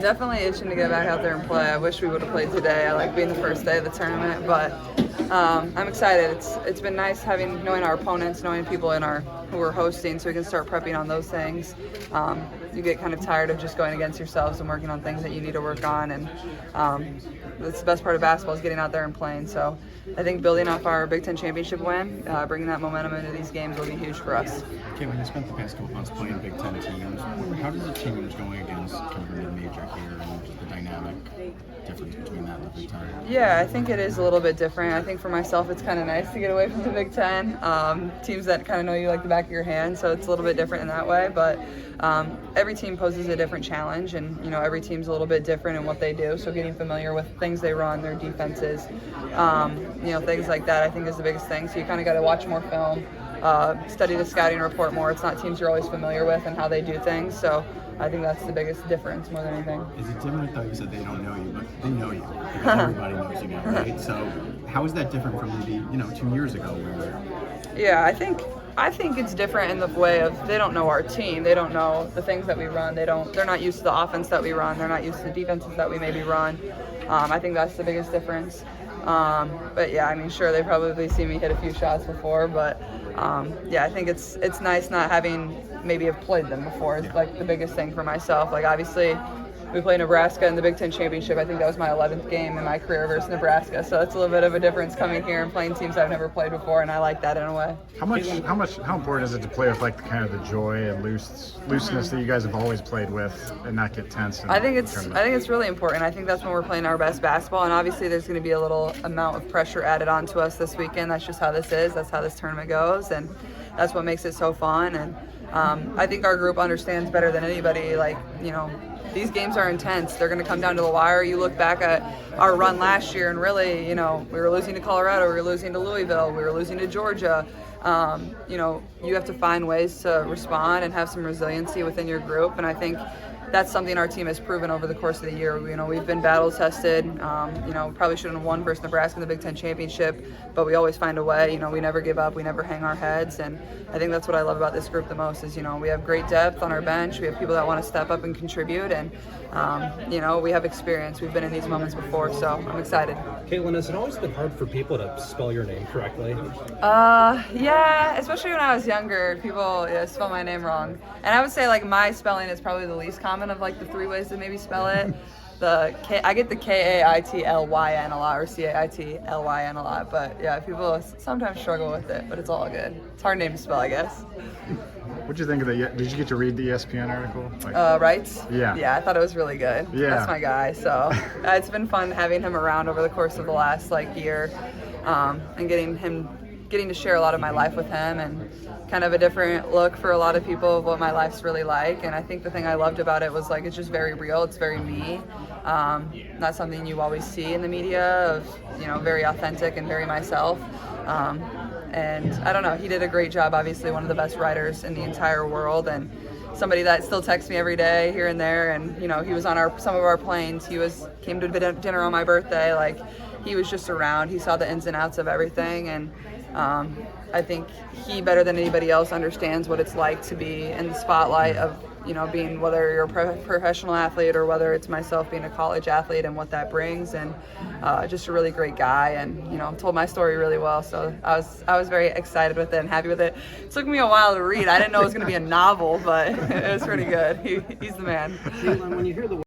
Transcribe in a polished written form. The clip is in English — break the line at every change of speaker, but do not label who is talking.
Definitely itching to get back out there and play. I wish we would have played today. I like being the first day of the tournament, but I'm excited. It's been nice knowing our opponents, knowing people who we're hosting, so we can start prepping on those things. You get kind of tired of just going against yourselves and working on things that you need to work on, and that's the best part of basketball is getting out there and playing. So I think building off our Big Ten championship win, bringing that momentum into these games will be huge for us.
Okay, when you spent the past couple months playing Big Ten teams, how does the teams going against kind of the mid-major here and just the dynamic difference between that and the Big Ten?
Yeah, I think it is a little bit different. I think for myself it's kind of nice to get away from the Big Ten. Teams that kind of know you like the back of your hand, so it's a little bit different in that way. But every team poses a different challenge, and every team's a little bit different in what they do. So getting familiar with things they run, their defenses, things like that, I think is the biggest thing. So you kind of got to watch more film, study the scouting report more. It's not teams you're always familiar with and how they do things. So I think that's the biggest difference more than anything.
Is it different though? You said they don't know you, but they know you because everybody knows you now, right? So how is that different from maybe 2 years ago?
Yeah, I think it's different in the way of they don't know our team. They don't know the things that we run. They're not used to the offense that we run. They're not used to the defenses that we maybe run. I think that's the biggest difference. But yeah, I mean, sure, they probably see me hit a few shots before, but yeah, I think it's nice not having maybe have played them before. It's like the biggest thing for myself. Like obviously, we played Nebraska in the Big Ten championship. I think that was my 11th game in my career versus Nebraska. So that's a little bit of a difference coming here and playing teams I've never played before, and I like that in a way.
How important is it to play with like kind of the joy and looseness that you guys have always played with, and not get tense?
I think it's really important. I think that's when we're playing our best basketball, and obviously there's going to be a little amount of pressure added on to us this weekend. That's just how this is. That's how this tournament goes, and that's what makes it so fun. And I think our group understands better than anybody. These games are intense. They're going to come down to the wire. You look back at our run last year, and really, we were losing to Colorado, we were losing to Louisville, we were losing to Georgia. You have to find ways to respond and have some resiliency within your group, and I think that's something our team has proven over the course of the year. We've been battle tested. Probably shouldn't have won versus Nebraska in the Big Ten championship, but we always find a way. We never give up. We never hang our heads, and I think that's what I love about this group the most. Is we have great depth on our bench. We have people that want to step up and contribute, and we have experience. We've been in these moments before, so I'm excited.
Caitlin, has it always been hard for people to spell your name correctly?
Yeah, especially when I was younger, people spell my name wrong, and I would say my spelling is probably the least common of the three ways to maybe spell it. I get the Kaitlyn a lot, or Caitlyn a lot, but yeah, people sometimes struggle with it, but it's all good. It's a hard name to spell, I guess.
What'd you think of did you get to read the ESPN article?
Wright?
Yeah.
Yeah, I thought it was really good.
Yeah.
That's my guy, so it's been fun having him around over the course of the last year, and getting to share a lot of my life with him, and kind of a different look for a lot of people of what my life's really like. And I think the thing I loved about it was it's just very real. It's very me. Not something you always see in the media of, very authentic and very myself. And I don't know, he did a great job. Obviously one of the best writers in the entire world, and somebody that still texts me every day here and there. And he was on some of our planes. He came to dinner on my birthday. He was just around. He saw the ins and outs of everything, and I think he, better than anybody else, understands what it's like to be in the spotlight of, being, whether you're a professional athlete or whether it's myself being a college athlete, and what that brings. And just a really great guy, and told my story really well. So I was very excited with it and happy with it. It took me a while to read. I didn't know it was going to be a novel, but it was pretty good. He's the man.
Caitlin, when you hear the